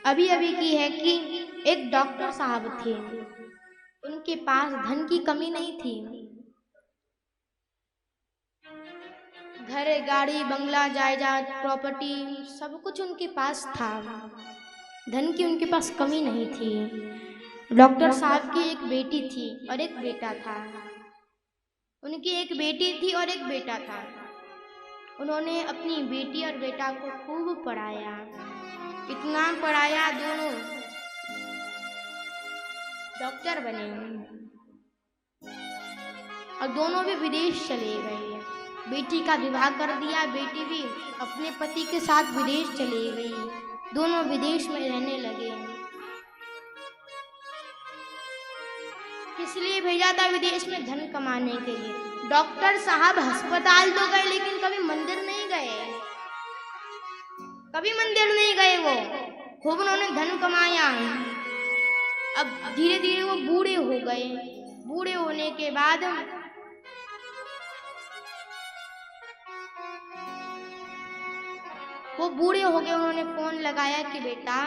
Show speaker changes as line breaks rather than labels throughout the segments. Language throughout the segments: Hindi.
अभी अभी की है कि एक डॉक्टर साहब थे, उनके पास धन की कमी नहीं थी। घर, गाड़ी, बंगला, जायदाद, प्रॉपर्टी सब कुछ उनके पास था। धन की उनके पास कमी नहीं थी। डॉक्टर साहब की एक बेटी थी और एक बेटा था। उनकी एक बेटी थी और एक बेटा था। उन्होंने अपनी बेटी और बेटा को खूब पढ़ाया, इतना पढ़ाया, दोनों डॉक्टर बने और दोनों भी विदेश चले गए। बेटी का विवाह कर दिया, बेटी भी अपने पति के साथ विदेश चली गई। दोनों विदेश में रहने लगे। इसलिए भेजा था विदेश में धन कमाने के लिए। डॉक्टर साहब अस्पताल तो गए लेकिन कभी मंदिर नहीं गए, कभी मंदिर नहीं गए। वो खूब उन्होंने धन कमाया। अब धीरे धीरे वो बूढ़े हो गए। बूढ़े होने के बाद वो बूढ़े हो गए। उन्होंने फोन लगाया कि बेटा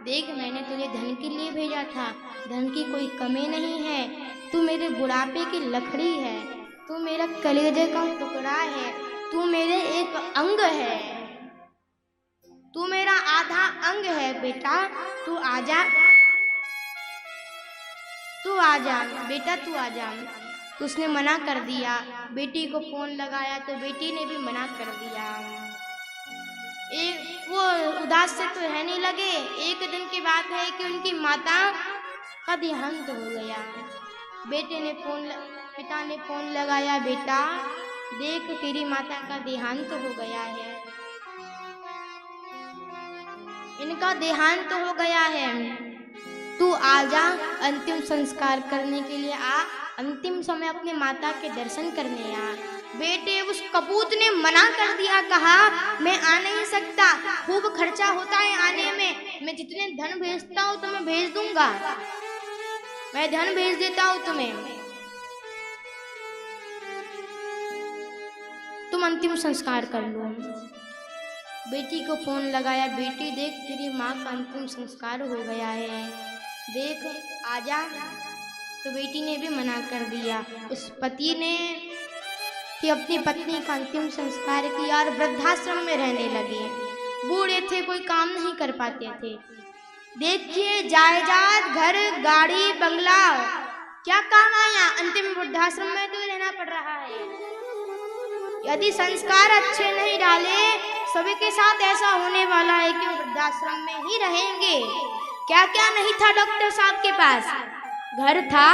देख, मैंने तुझे धन के लिए भेजा था, धन की कोई कमी नहीं है, तू मेरे बुढ़ापे की लकड़ी है, तू मेरा कलेजे का टुकड़ा है, तू मेरे एक अंग है, तू मेरा आधा अंग है बेटा, तू आजा, तू आजा बेटा, तू आजा। तो उसने मना कर दिया। बेटी को फोन लगाया तो बेटी ने भी मना कर दिया। वो उदास से तो रहने लगे। एक दिन की बात है कि उनकी माता का देहांत हो गया। पिता ने फोन लगाया, बेटा देख तेरी माता का देहांत हो गया है, इनका देहांत हो गया है, तू आजा अंतिम संस्कार करने के लिए आ, अंतिम समय अपने माता के दर्शन करने आ। बेटे उस कपूत ने मना कर दिया, कहा मैं आ नहीं सकता, खूब खर्चा होता है आने में, मैं जितने धन भेजता हूँ तुम्हें भेज दूंगा, मैं धन भेज देता हूँ तुम्हें, तुम अंतिम संस्कार कर लो। बेटी को फोन लगाया, बेटी देख तेरी माँ का अंतिम संस्कार हो गया है, देख आजा। तो बेटी ने भी मना कर दिया। उस पति ने कि अपनी पत्नी का अंतिम संस्कार किया और वृद्धाश्रम में रहने लगे। बूढ़े थे, कोई काम नहीं कर पाते थे। देखिए जायदाद, घर, गाड़ी, बंगला क्या काम आया, अंतिम वृद्धाश्रम में तो रहना पड़ रहा है। यदि संस्कार अच्छे नहीं डाले, सभी के साथ ऐसा होने वाला है कि वृद्धाश्रम में ही रहेंगे। क्या क्या नहीं था डॉक्टर साहब के पास, घर था,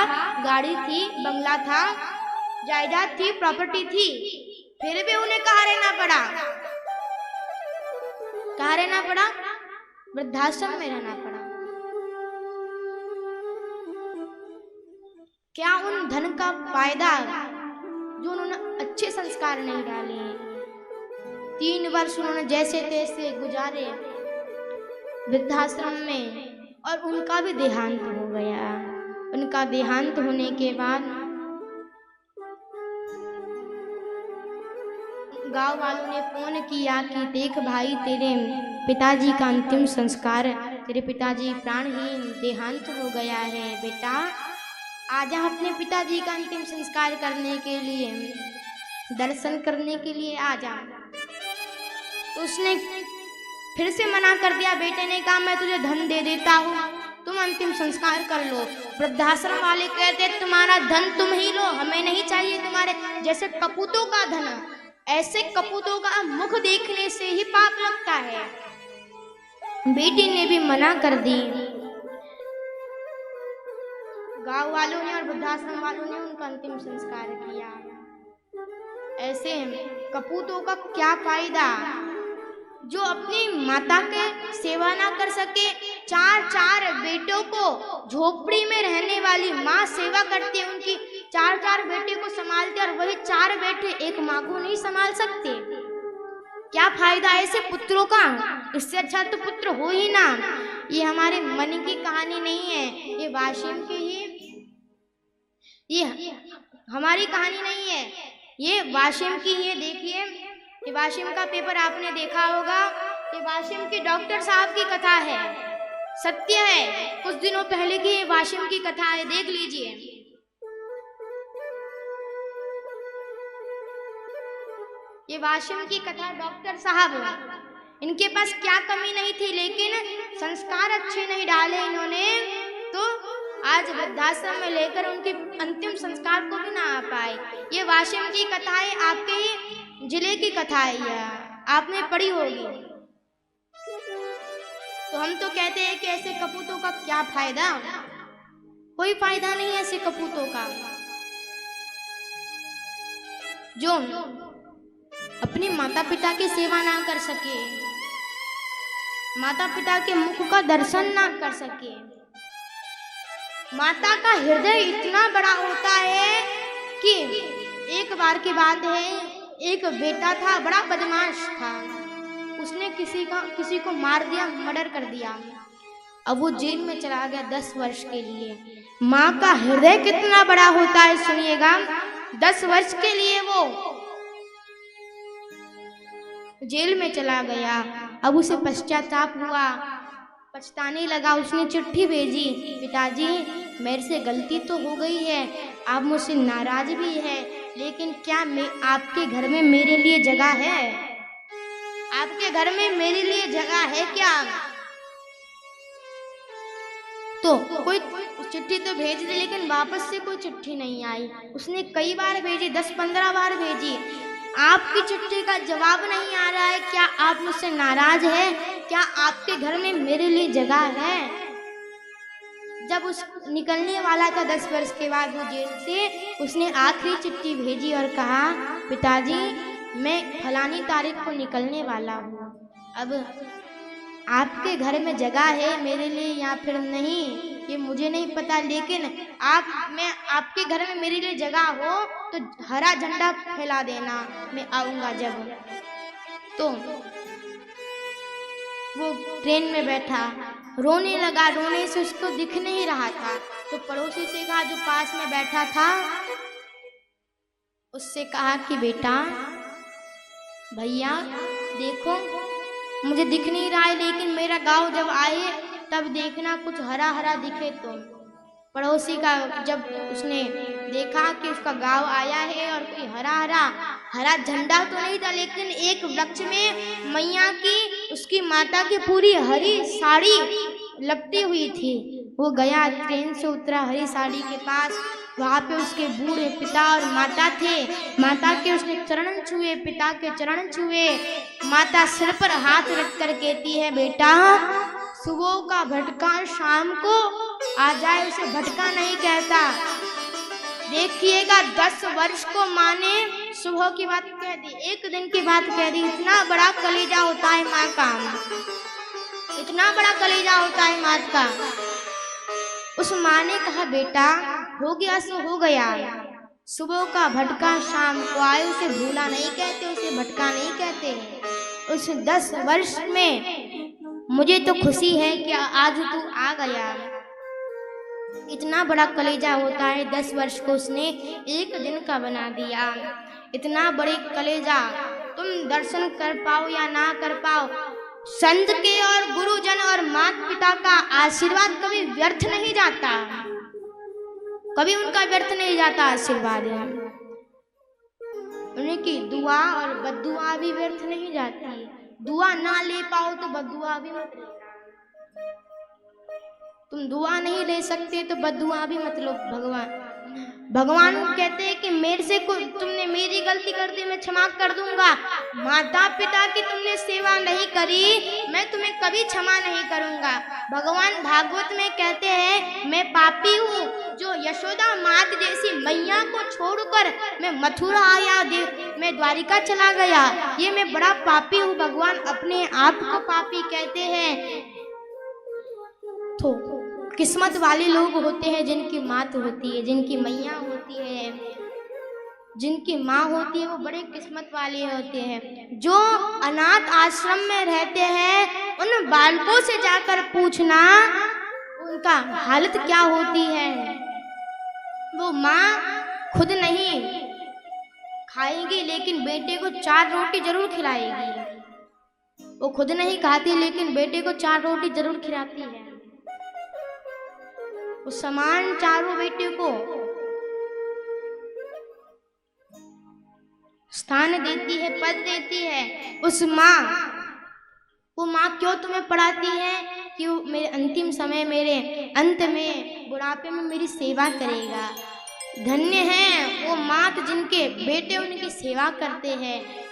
गाड़ी थी, बंगला था, जायदाद थी, प्रॉपर्टी थी, फिर भी उन्हें कहाँ रहना पड़ा, कहाँ रहना पड़ा, वृद्धाश्रम में रहना पड़ा। क्या उन धन का फायदा जो उन्होंने अच्छे संस्कार नहीं डाले। 3 वर्ष उन्होंने जैसे तैसे गुजारे वृद्धाश्रम में और उनका भी देहांत हो गया। उनका देहांत होने के बाद गांव वालों ने फोन किया कि देख भाई, तेरे पिताजी का अंतिम संस्कार, तेरे पिताजी प्राणहीन देहांत हो गया है, बेटा आजा अपने पिताजी का अंतिम संस्कार करने के लिए, दर्शन करने के लिए आजा। तो उसने फिर से मना कर दिया। बेटे ने कहा मैं तुझे धन दे देता हूँ, तुम अंतिम संस्कार कर लो। वृद्धाश्रम वाले कहते तुम्हारा धन तुम ही लो, हमें नहीं चाहिए तुम्हारे जैसे कपूतों का धन। ऐसे कपूतों का मुख देखने से ही पाप लगता है। बेटी ने भी मना कर दी। गांव वालों ने और वृद्धाश्रम वालों ने उनका अंतिम संस्कार किया। ऐसे कपूतों का क्या फायदा, जो अपनी माता के सेवा ना कर सके। 4 बेटों को झोपड़ी में रहने वाली माँ सेवा करती है, उनकी 4 बेटे को संभालते, और वही 4 बेटे एक माँ को नहीं संभाल सकते। क्या फायदा ऐसे पुत्रों का, इससे अच्छा तो पुत्र हो ही ना। ये हमारे मन की कहानी नहीं है, ये वाशिम की ही, ये हमारी कहानी नहीं है, ये वाशिम की ही। देखिए ये वाशिम का पेपर आपने देखा होगा, ये वाशिम के डॉक्टर साहब की कथा है। सत्य है। कुछ दिनों पहले की ये वाशिम की कथा है, देख लीजिए। ये वाशिम की कथा। डॉक्टर साहब, इनके पास क्या कमी नहीं थी, लेकिन संस्कार अच्छे नहीं डाले इन्होंने, तो आज वृद्धाश्रम में लेकर उनके अंतिम संस्कार को भी ना आ पाए। ये वाशिम की कथा है, आपके ही जिले की कथा है, यह आपने पढ़ी होगी। तो हम तो कहते हैं कि ऐसे कपूतों का क्या फायदा, कोई फायदा नहीं है ऐसे कपूतों का, जो अपने माता पिता की सेवा ना कर सके, माता पिता के मुख का दर्शन ना कर सके। माता का हृदय इतना बड़ा होता है कि एक बार की बात है, एक बेटा था, बड़ा बदमाश था, उसने किसी को मार दिया, मर्डर कर दिया। अब वो जेल में चला गया 10 वर्ष के लिए। माँ का हृदय कितना बड़ा होता है सुनिएगा। 10 वर्ष के लिए वो जेल में चला गया। अब उसे पश्चाताप हुआ, पछताने लगा। उसने चिट्ठी भेजी, पिताजी मेरे से गलती तो हो गई है, आप मुझसे नाराज भी है, लेकिन क्या मैं आपके घर में मेरे लिए जगह है? आपके घर में मेरे लिए जगह है क्या? तो कोई चिट्ठी तो भेज दी, लेकिन वापस से कोई चिट्ठी नहीं आई। उसने कई बार भेजी, 10-15 बार भेजी, आपकी चिट्ठी का जवाब नहीं आ रहा है। क्या आप मुझसे नाराज हैं? क्या आपके घर में मेरे लिए जगह है? जब उस निकलने वाला था 10 वर्ष के बाद वो जेल से, उसने आखिरी चिट्ठी भेजी और कहा, पिताजी मैं फलानी तारीख को निकलने वाला हूँ, अब आपके घर में जगह है मेरे लिए या फिर नहीं ये मुझे नहीं पता, लेकिन मैं आपके घर में मेरे लिए जगह हो तो हरा झंडा फैला देना, मैं आऊँगा जब। तो वो ट्रेन में बैठा, रोने लगा, रोने से उसको दिख नहीं रहा था। तो पड़ोसी से कहा, जो पास में बैठा था, उससे कहा कि बेटा भैया देखो मुझे दिख नहीं रहा है, लेकिन मेरा गांव जब आए तब देखना कुछ हरा हरा दिखे। तो पड़ोसी का जब उसने देखा कि उसका गांव आया है और कोई हरा झंडा तो नहीं था, लेकिन एक वृक्ष में मैया की, उसकी माता की पूरी हरी साड़ी लपटी हुई थी। वो गया, ट्रेन से उतरा, हरी साड़ी के पास, वहाँ पे उसके बूढ़े पिता और माता थे। माता के उसने चरण छुए, पिता के चरण छुए। माता सिर पर हाथ रख कर कहती है, बेटा सुबह का भटका शाम को आ जाए उसे भटका नहीं कहता। देखिएगा 10 वर्ष को माँ ने सुबह की बात कह दी, एक दिन की बात कह दी। इतना बड़ा कलेजा होता है माँ का, इतना बड़ा कलेजा होता है माँ का। उस माँ ने कहा, बेटा हो गया सो हो गया, सुबह का भटका शाम को आए उसे भूला नहीं कहते, उसे भटका नहीं कहते। उस 10 वर्ष में मुझे तो खुशी है कि आज तू आ गया। इतना बड़ा कलेजा होता है, 10 वर्ष को उसने एक दिन का बना दिया। इतना बड़े कलेजा, तुम दर्शन कर पाओ या ना कर पाओ, संत के और गुरुजन और माता पिता का आशीर्वाद कभी व्यर्थ नहीं जाता, कभी उनका व्यर्थ नहीं जाता आशीर्वाद। उनकी दुआ और बद्दुआ भी व्यर्थ नहीं जाती। दुआ ना ले पाओ तो बद्दुआ भी मत लेना। तुम दुआ नहीं ले सकते तो बद्दुआ भी मत लो। भगवान कहते हैं कि मेरे से तुमने मेरी गलती कर दी, मैं क्षमा कर दूंगा। माता पिता की तुमने सेवा नहीं करी, मैं तुम्हें कभी क्षमा नहीं करूंगा। भगवान भागवत में कहते हैं, मैं पापी हूँ जो यशोदा मात जैसी मैया को छोड़कर मैं मथुरा आया, मैं द्वारिका चला गया, ये मैं बड़ा पापी हूँ। भगवान अपने आप को पापी कहते हैं। तो किस्मत वाले लोग होते हैं जिनकी मात होती है, जिनकी मैया होती है, जिनकी माँ होती है, वो बड़े किस्मत वाले होते हैं। जो अनाथ आश्रम में रहते हैं उन बालकों से जाकर पूछना उनका हालत क्या होती है। वो माँ खुद नहीं खाएगी लेकिन बेटे को 4 रोटी जरूर खिलाएगी। वो खुद नहीं खाती लेकिन बेटे को 4 रोटी जरूर खिलाती है। वो समान चारों बेटे को स्थान देती है, पद देती है। उस माँ, वो माँ क्यों तुम्हें पढ़ाती है कि वो मेरे अंतिम समय, मेरे अंत में, बुढ़ापे में मेरी सेवा करेगा। धन्य है वो माँ जिनके बेटे उनकी सेवा करते हैं।